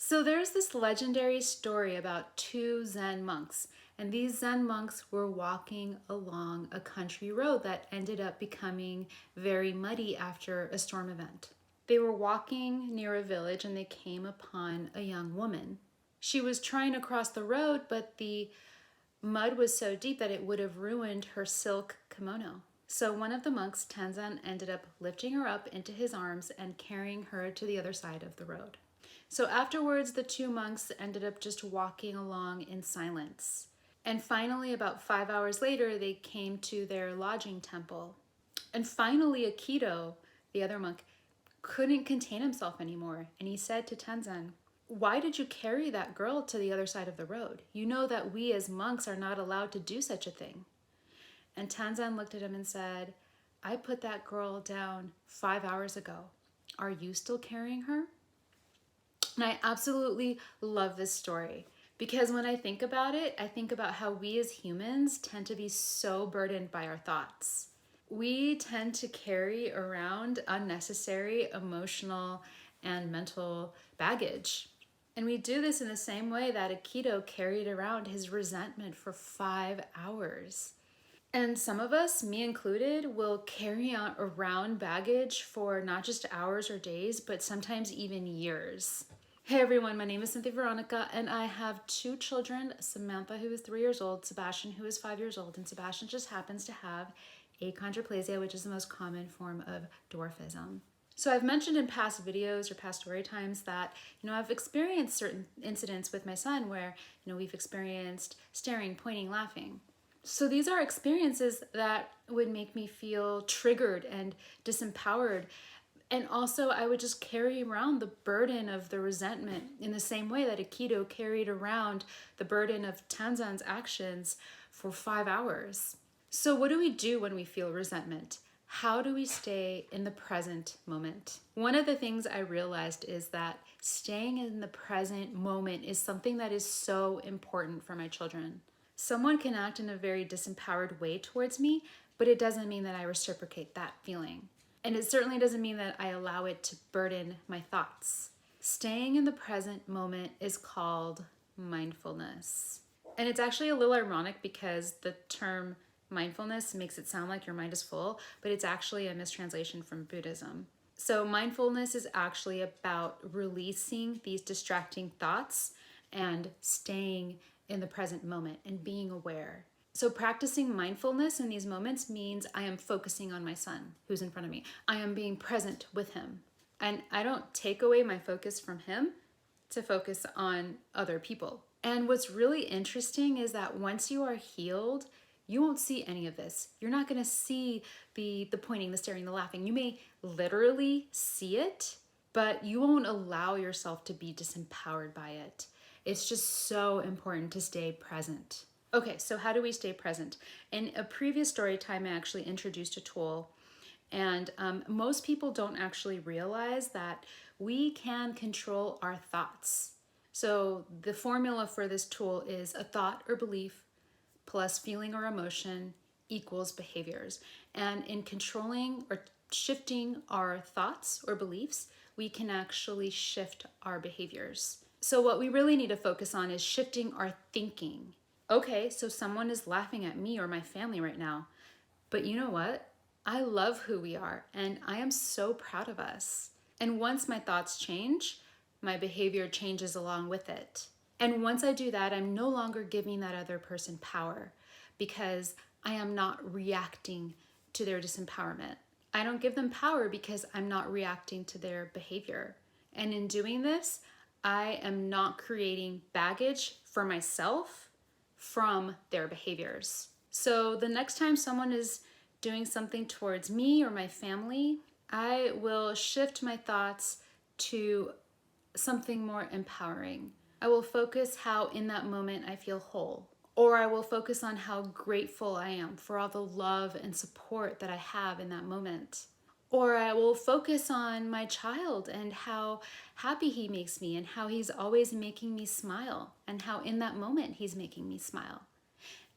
So there's this legendary story about two Zen monks, and these Zen monks were walking along a country road that ended up becoming very muddy after a storm event. They were walking near a village and they came upon a young woman. She was trying to cross the road, but the mud was so deep that it would have ruined her silk kimono. So one of the monks, Tenzan, ended up lifting her up into his arms and carrying her to the other side of the road. So afterwards, the two monks ended up just walking along in silence. And finally, about 5 hours later, they came to their lodging temple. And finally, Aikido, the other monk, couldn't contain himself anymore. And he said to Tenzan, "Why did you carry that girl to the other side of the road? You know that we as monks are not allowed to do such a thing." And Tenzan looked at him and said, "I put that girl down 5 hours ago. Are you still carrying her?" And I absolutely love this story because when I think about it, I think about how we as humans tend to be so burdened by our thoughts. We tend to carry around unnecessary emotional and mental baggage. And we do this in the same way that Aikido carried around his resentment for 5 hours. And some of us, me included, will carry on around baggage for not just hours or days, but sometimes even years. Hey everyone, my name is Cynthia Veronica, and I have two children, Samantha, who is 3 years old, Sebastian, who is 5 years old, and Sebastian just happens to have achondroplasia, which is the most common form of dwarfism. So I've mentioned in past videos or past story times that, I've experienced certain incidents with my son where, we've experienced staring, pointing, laughing. So these are experiences that would make me feel triggered and disempowered. And also I would just carry around the burden of the resentment in the same way that Aikido carried around the burden of Tenzan's actions for 5 hours. So what do we do when we feel resentment? How do we stay in the present moment? One of the things I realized is that staying in the present moment is something that is so important for my children. Someone can act in a very disempowered way towards me, but it doesn't mean that I reciprocate that feeling. And it certainly doesn't mean that I allow it to burden my thoughts. Staying in the present moment is called mindfulness. And it's actually a little ironic because the term mindfulness makes it sound like your mind is full, but it's actually a mistranslation from Buddhism. So mindfulness is actually about releasing these distracting thoughts and staying in the present moment and being aware. So practicing mindfulness in these moments means I am focusing on my son who's in front of me. I am being present with him. And I don't take away my focus from him to focus on other people. And what's really interesting is that once you are healed, you won't see any of this. You're not going to see the pointing, the staring, the laughing. You may literally see it, but you won't allow yourself to be disempowered by it. It's just so important to stay present. Okay, so how do we stay present? In a previous story time, I actually introduced a tool, and most people don't actually realize that we can control our thoughts. So the formula for this tool is a thought or belief plus feeling or emotion equals behaviors. And in controlling or shifting our thoughts or beliefs, we can actually shift our behaviors. So what we really need to focus on is shifting our thinking. Okay, so someone is laughing at me or my family right now, but you know what? I love who we are and I am so proud of us. And once my thoughts change, my behavior changes along with it. And once I do that, I'm no longer giving that other person power because I am not reacting to their disempowerment. I don't give them power because I'm not reacting to their behavior. And in doing this, I am not creating baggage for myself from their behaviors. So the next time someone is doing something towards me or my family, I will shift my thoughts to something more empowering. I will focus how in that moment I feel whole. Or I will focus on how grateful I am for all the love and support that I have in that moment. Or I will focus on my child and how happy he makes me and how he's always making me smile and how in that moment he's making me smile.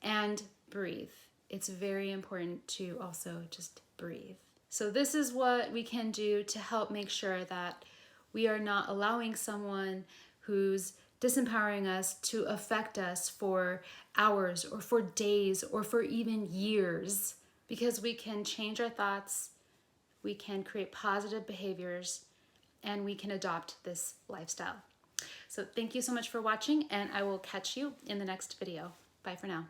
And breathe. It's very important to also just breathe. So this is what we can do to help make sure that we are not allowing someone who's disempowering us to affect us for hours or for days or for even years, because we can change our thoughts, we can create positive behaviors, and we can adopt this lifestyle. So thank you so much for watching, and I will catch you in the next video. Bye for now.